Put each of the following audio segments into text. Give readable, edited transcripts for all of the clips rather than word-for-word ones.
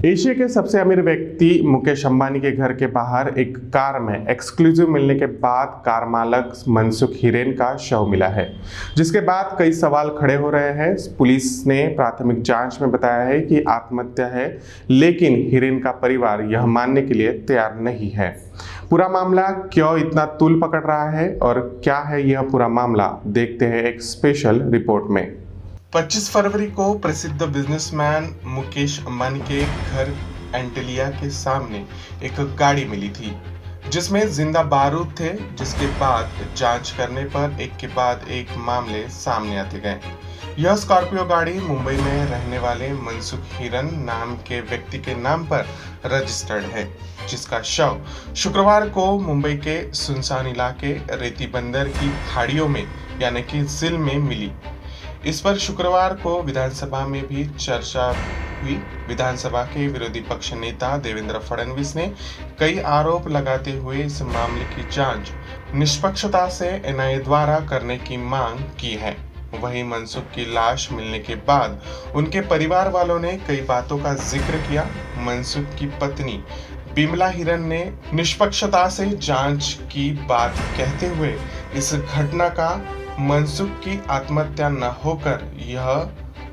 Asia के सबसे अमीर व्यक्ति मुकेश अंबानी के घर के बाहर एक कार में एक्सक्लूसिव मिलने के बाद कार मालक मनसुख हिरेन का शव मिला है, जिसके बाद कई सवाल खड़े हो रहे हैं। पुलिस ने प्राथमिक जांच में बताया है कि आत्महत्या है, लेकिन हिरेन का परिवार यह मानने के लिए तैयार नहीं है। पूरा मामला क्यों इतना तूल पकड़ रहा है और क्या है यह पूरा मामला, देखते हैं एक स्पेशल रिपोर्ट में। 25 फरवरी को प्रसिद्ध बिजनेसमैन मुकेश अंबानी के घर एंटेलिया के सामने एक गाड़ी मिली थी, जिसमें जिंदा बारूद थे, जिसके बाद जांच करने पर एक के बाद एक मामले सामने आते गए। यह स्कॉर्पियो गाड़ी मुंबई में रहने वाले मनसुख हिरेन नाम के व्यक्ति के नाम पर रजिस्टर्ड है, जिसका शव शुक्रवार को मुंबई के सुनसान इलाके रेती बंदर की खाड़ियों में यानी कि झील में मिली। इस पर शुक्रवार को विधानसभा में भी चर्चा हुई। विधानसभा के विरोधी पक्ष नेता देवेंद्र फडणवीस ने कई आरोप लगाते हुए इस मामले की जांच निष्पक्षता से एनआईए द्वारा करने की मांग की है। वहीं मनसुख की लाश मिलने के बाद उनके परिवार वालों ने कई बातों का जिक्र किया। मनसुख की पत्नी बिमला हिरेन ने निष्पक्षता से जांच की बात कहते हुए इस घटना का मनसुख की आत्महत्या न होकर यह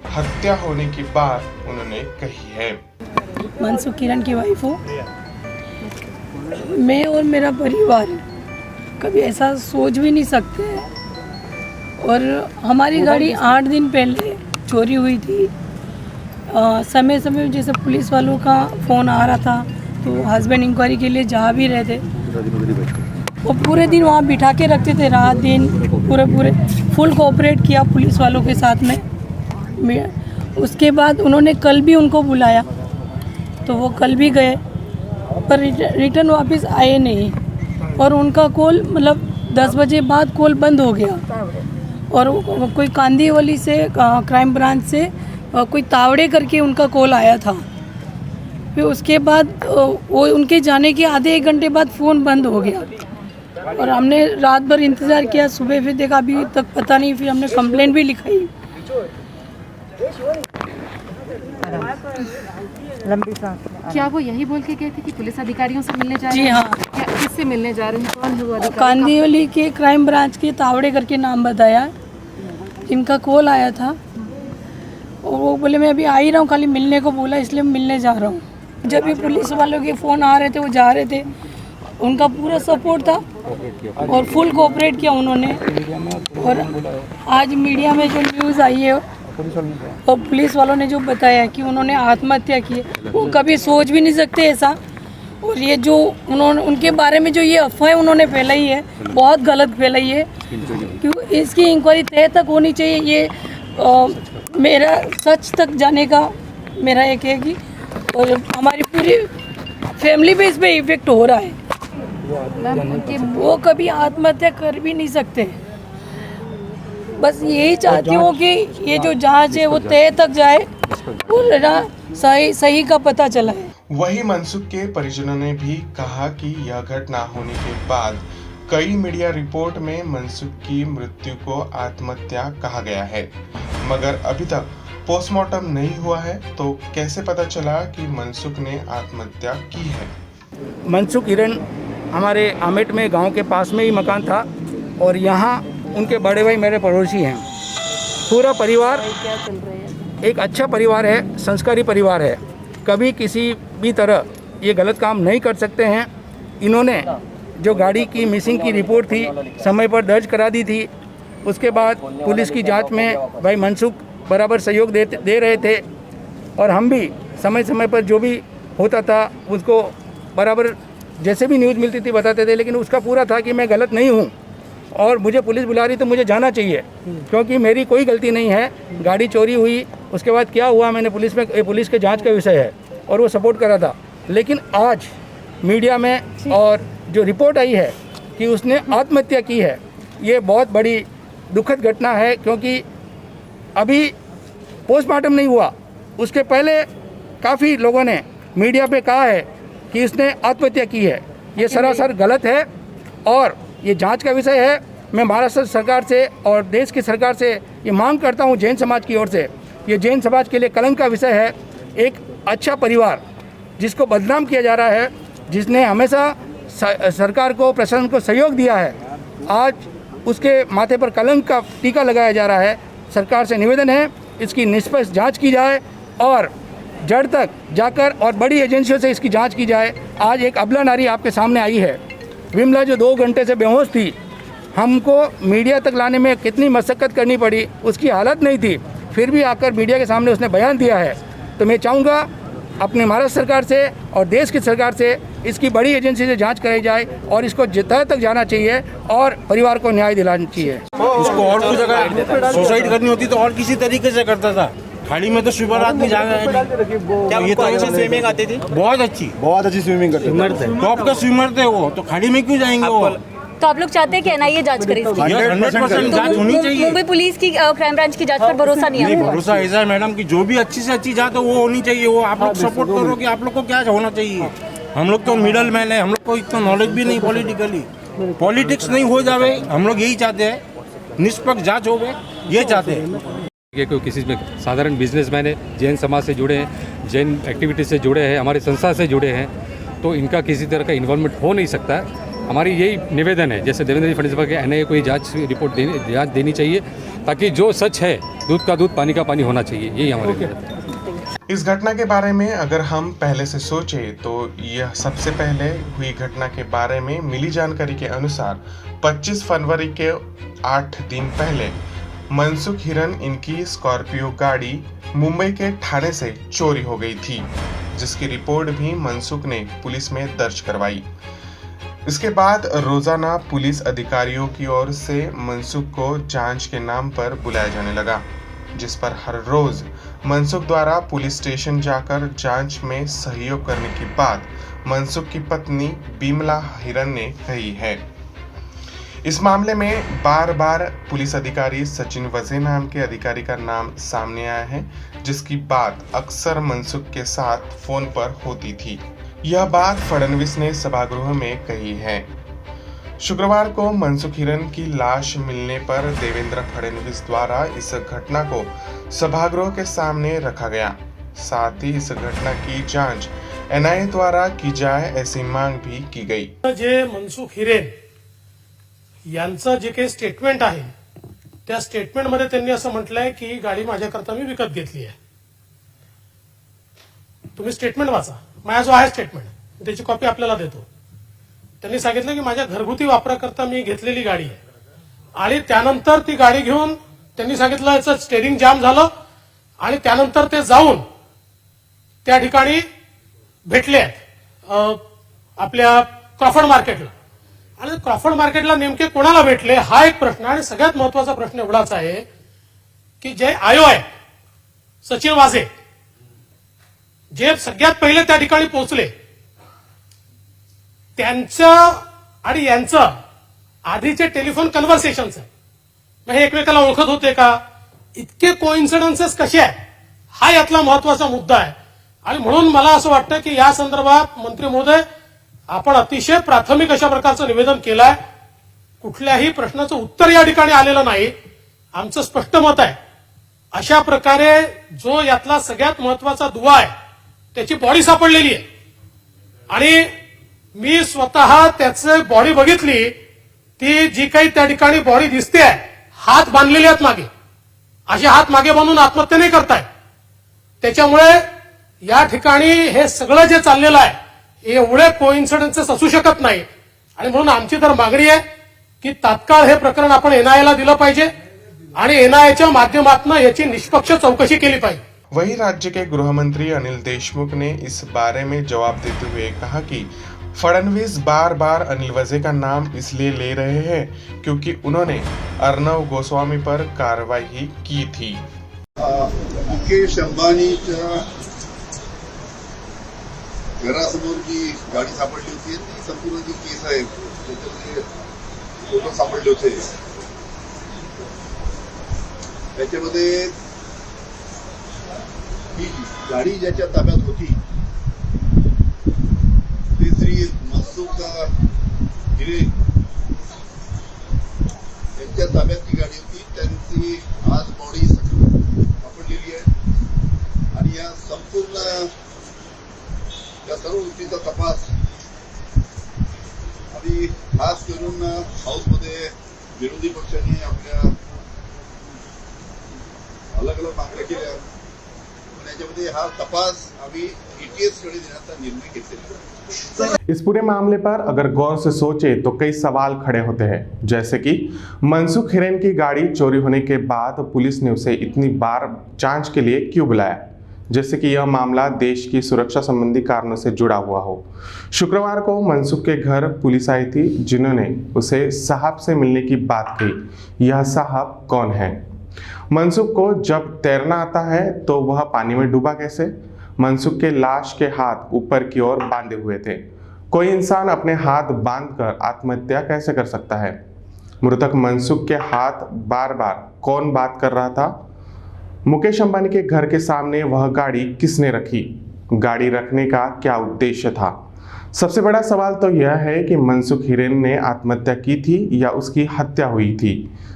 हत्या होने की बात उन्होंने कही है। मनसुख हिरेन की वाइफ हूँ मैं, और मेरा परिवार कभी ऐसा सोच भी नहीं सकते हैं। और हमारी गाड़ी 8 दिन पहले चोरी हुई थी। समय समय जैसे पुलिस वालों का फ़ोन आ रहा था तो हस्बैंड इंक्वायरी के लिए जा भी रहे थे, वो पूरे दिन वहाँ बिठा के रखते थे, रात दिन पूरे फुल कोऑपरेट किया पुलिस वालों के साथ में। उसके बाद उन्होंने कल भी उनको बुलाया तो वो कल भी गए, पर रिटर्न वापस आए नहीं। और उनका कॉल मतलब 10 बजे बाद कॉल बंद हो गया। और कोई कांदीवली से क्राइम ब्रांच से कोई तावड़े करके उनका कॉल आया था। फिर उसके बाद वो उनके जाने के आधे 1 घंटे बाद फ़ोन बंद हो गया। और हमने रात भर इंतज़ार किया, सुबह फिर देखा अभी तक पता नहीं। फिर हमने कंप्लेंट भी लिखाई। क्या वो यही बोल के गए थे कि पुलिस अधिकारियों से मिलने जा रहे हैं? जी हाँ। किससे मिलने जा रहे हैं? कौन है वो अधिकारी? कांदीवली के क्राइम ब्रांच के तावड़े करके नाम बताया, इनका कॉल आया था। और वो बोले मैं अभी आ ही रहा हूँ, खाली मिलने को बोला, इसलिए मैं मिलने जा रहा हूँ। जब भी पुलिस वालों के फ़ोन आ रहे थे वो जा रहे थे, उनका पूरा सपोर्ट था और फुल कोऑपरेट किया उन्होंने। और आज मीडिया में जो न्यूज़ आई है और पुलिस वालों ने जो बताया कि उन्होंने आत्महत्या की है, वो कभी सोच भी नहीं सकते ऐसा। और ये जो उन्होंने उनके बारे में जो ये अफवाह उन्होंने फैलाई है, बहुत गलत फैलाई है। क्यों इसकी इंक्वायरी तय तक होनी चाहिए। ये मेरा सच तक जाने का मेरा एक है कि, और हमारी पूरी फैमिली पे इस पर इफेक्ट हो रहा है। वो कभी आत्महत्या कर भी नहीं सकते। बस यही चाहती हूँ कि ये जो जांच है वो तय तक जाए और सही का पता चला है। वही मनसुख के परिजनों ने भी कहा कि यह घटना होने के बाद कई मीडिया रिपोर्ट में मनसुख की मृत्यु को आत्महत्या कहा गया है, मगर अभी तक पोस्टमार्टम नहीं हुआ है। तो कैसे पता चला कि मनसुख ने आत्महत्या की है? मनसुख हिरेन हमारे आमेट में गांव के पास में ही मकान था और यहाँ उनके बड़े भाई मेरे पड़ोसी हैं। पूरा परिवार एक अच्छा परिवार है, संस्कारी परिवार है, कभी किसी भी तरह ये गलत काम नहीं कर सकते हैं। इन्होंने जो गाड़ी की मिसिंग की रिपोर्ट थी समय पर दर्ज करा दी थी। उसके बाद पुलिस की जांच में भाई मनसुख बराबर सहयोग दे रहे थे और हम भी समय समय पर जो भी होता था उसको बराबर जैसे भी न्यूज़ मिलती थी बताते थे। लेकिन उसका पूरा था कि मैं गलत नहीं हूँ और मुझे पुलिस बुला रही तो मुझे जाना चाहिए, क्योंकि मेरी कोई गलती नहीं है। गाड़ी चोरी हुई, उसके बाद क्या हुआ मैंने पुलिस के जांच का विषय है और वो सपोर्ट करा था। लेकिन आज मीडिया में और जो रिपोर्ट आई है कि उसने आत्महत्या की है, ये बहुत बड़ी दुखद घटना है। क्योंकि अभी पोस्टमार्टम नहीं हुआ, उसके पहले काफ़ी लोगों ने मीडिया पे कहा है कि उसने आत्महत्या की है। ये सरासर गलत है और ये जांच का विषय है। मैं महाराष्ट्र सरकार से और देश की सरकार से ये मांग करता हूँ, जैन समाज की ओर से, ये जैन समाज के लिए कलंक का विषय है। एक अच्छा परिवार जिसको बदनाम किया जा रहा है, जिसने हमेशा सरकार को, प्रशासन को सहयोग दिया है, आज उसके माथे पर कलंक का टीका लगाया जा रहा है। सरकार से निवेदन है इसकी निष्पक्ष जांच की जाए और जड़ तक जाकर और बड़ी एजेंसियों से इसकी जांच की जाए। आज एक अबला नारी आपके सामने आई है, विमला, जो 2 घंटे से बेहोश थी, हमको मीडिया तक लाने में कितनी मशक्क़त करनी पड़ी, उसकी हालत नहीं थी, फिर भी आकर मीडिया के सामने उसने बयान दिया है। तो मैं चाहूँगा अपने महाराष्ट्र सरकार से और देश की सरकार से इसकी बड़ी एजेंसी से जांच कराई जाए और इसको तह तक जाना चाहिए और परिवार को न्याय दिलाना चाहिए। उसको और कुछ अगर सुसाइड करनी होती तो और किसी तरीके से करता था। खाड़ी में तो स्विमर आदमी जा गया है। ये तो अच्छी स्विमिंग आती थी, बहुत अच्छी स्विमिंग करते थे, टॉप का स्विमर थे वो, तो खाड़ी में क्यों जाएंगे वो? तो आप लोग चाहते हैं कि एनआईए जांच करे इसकी? 100% जांच होनी चाहिए। मुंबई पुलिस की क्राइम ब्रांच की जांच पर भरोसा नहीं है? भरोसा ऐसा है मैडम कि जो भी अच्छी से अच्छी जांच हो वो होनी चाहिए। वो आप लोग सपोर्ट करो कि आप लोग को क्या होना चाहिए। हम लोग तो मिडल मैन है, हम लोग को इतना नॉलेज भी नहीं पॉलिटिकली, पॉलिटिक्स नहीं हो जावे, हम लोग यही चाहते हैं, निष्पक्ष जांच हो गए, ये चाहते हैं। कोई किसी में साधारण बिजनेसमैन है, जैन समाज से जुड़े हैं, जैन एक्टिविटी से जुड़े हैं, हमारी संस्था से जुड़े हैं, तो इनका किसी तरह का इन्वॉल्वमेंट हो नहीं सकता है। हमारी यही निवेदन है, जैसे देवेंद्र जी फडणवीस के एनआईए को जांच रिपोर्ट जांच देनी चाहिए, ताकि जो सच है, दूध का दूध पानी का पानी होना चाहिए, यही हमारे निवेदन है। इस घटना के बारे में अगर हम पहले से सोचें तो यह सबसे पहले हुई घटना के बारे में मिली जानकारी के अनुसार 25 फरवरी के 8 दिन पहले मनसुख हिरन इनकी स्कॉर्पियो गाड़ी मुंबई के ठाणे से चोरी हो गई थी, जिसकी रिपोर्ट भी मनसुख ने पुलिस में दर्ज करवाई। इसके बाद रोजाना पुलिस अधिकारियों की ओर से मनसुख को जांच के नाम पर बुलाया जाने लगा, जिस पर हर रोज मनसुख द्वारा पुलिस स्टेशन जाकर जांच में सहयोग करने की बात मनसुख की पत्नी बिमला हिरन ने कही है। इस मामले में बार बार पुलिस अधिकारी सचिन वजे नाम के अधिकारी का नाम सामने आया है, जिसकी बात अक्सर मनसुख के साथ फोन पर होती थी। यह बात फडणवीस ने सभागृह में कही है। शुक्रवार को मनसुख हिरन की लाश मिलने पर देवेंद्र फडणवीस द्वारा इस घटना को सभागृह के सामने रखा गया। साथ ही इस घटना की जांच एनआईए द्वारा की जाए ऐसी मांग भी की गई। जे मनसुख हिरेन यांचं जे काही स्टेटमेंट आहे त्या स्टेटमेंटमध्ये त्यांनी असं म्हटलंय की ही गाडी माझ्याकरता मी विकत घेतली आहे। तुम्ही स्टेटमेंट वाचा, माझा जो आहे स्टेटमेंट त्याची कॉपी आपल्याला देतो। त्यांनी सांगितलं की माझ्या घरगुती वापराकरता मी घेतलेली गाडी आहे आणि त्यानंतर ती गाडी घेऊन त्यांनी सांगितलं याचं स्टेरिंग जाम झालं आणि त्यानंतर ते जाऊन त्या ठिकाणी भेटले आहेत आपल्या क्रॉफर्ड मार्केटला। आणि क्रॉफर्ड मार्केटला नेमके कोणाला भेटले हा एक प्रश्न, आणि सगळ्यात महत्वाचा प्रश्न एवढाच आहे की जे आयो आहे सचिन वाजे जे सगळ्यात पहिले त्या ठिकाणी पोहोचले, त्यांचं आणि यांचं आधीचे टेलिफोन कन्व्हर्सेशन्स आहे, मग हे एकमेकाला ओळखत होते का, इतके कोइन्सिडन्सेस कसे आहेत, हा यातला महत्वाचा मुद्दा आहे। आणि म्हणून मला असं वाटतं की या संदर्भात मंत्री महोदय आपण अतिशय प्राथमिक अशा प्रकारचं निवेदन केलंय, कुठल्याही प्रश्नाचं उत्तर या ठिकाणी आलेलं नाही। आमचं स्पष्ट मत आहे अशा प्रकारे जो यातला सगळ्यात महत्वाचा दुवा आहे त्याची बॉडी सापडलेली आहे आणि मी स्वतः त्याचे बॉडी बघितली, ती जी काही त्या ठिकाणी बॉडी दिसते हात बांधलेले आहेत मागे, असे हात मागे बांधून आत्महत्या नाही करतायत। त्याच्यामुळे या ठिकाणी हे सगळं जे चाललेलं आहे एवढे कोइन्सिडन्सेस असू शकत नाही आणि म्हणून आमची तर मागणी आहे की तात्काळ हे प्रकरण आपण एनआयएला दिलं पाहिजे आणि एनआयएच्या माध्यमातून याची निष्पक्ष चौकशी केली पाहिजे। वहीं राज्य के गृह मंत्री अनिल देशमुख ने इस बारे में जवाब देते हुए कहा कि फडणवीस बार बार अनिल वजे का नाम इसलिए ले रहे हैं क्योंकि उन्होंने अर्नव गोस्वामी पर कार्रवाई की थी। मुकेश अंबानीच्या घरासमोर जी गाडी सापडली होती ती संपूर्ण जी केस आहे त्याच्यामध्ये फोटो सापडले होते, त्याच्यामध्ये ही गाडी ज्याच्या ताब्यात होती ती श्री मनसुख हिरेन यांच्या ताब्यात ती गाडी होती। त्यांची आज बॉडी सापडलेली आहे आणि या संपूर्ण आणि खास करून हाऊसमध्ये विरोधी पक्षांनी आपल्या अलग अलग मागण्या केल्या, पण याच्यामध्ये हा तपास आम्ही ATS कडे देण्याचा निर्णय घेतलेला आहे। इस पूरे मामले पर अगर गौर से सोचे तो कई सवाल खड़े होते हैं, जैसे कि मनसुख हिरेन की गाड़ी चोरी होने के बाद पुलिस ने उसे इतनी बार जांच के लिए क्यों बुलाया, जैसे कि यह मामला देश की सुरक्षा संबंधी कारणों से जुड़ा हुआ हो। शुक्रवार को मनसुख के घर पुलिस आई थी, जिन्होंने उसे साहब से मिलने की बात कही। यह साहब कौन है? मनसुख को जब तैरना आता है तो वह पानी में डूबा कैसे? मनसुख के लाश के हाथ ऊपर की ओर बांधे हुए थे। कोई इंसान अपने हाथ बांधकर आत्महत्या कैसे कर सकता है? मृतक मनसुख के हाथ बार बार कौन बात कर रहा था? मुकेश अंबानी के घर के सामने वह गाड़ी किसने रखी? गाड़ी रखने का क्या उद्देश्य था? सबसे बड़ा सवाल तो यह है कि मनसुख हिरेन ने आत्महत्या की थी या उसकी हत्या हुई थी।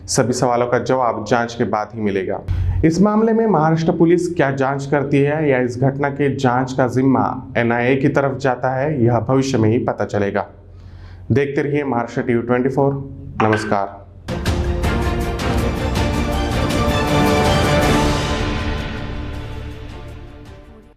सभी सवालों का जवाब जांच के बाद ही मिलेगा। इस मामले में महाराष्ट्र पुलिस क्या जांच करती है या इस घटना के जांच का जिम्मा NIA की तरफ जाता है, यह भविष्य में ही पता चलेगा। देखते रहिए महाराष्ट्र TV 24। नमस्कार।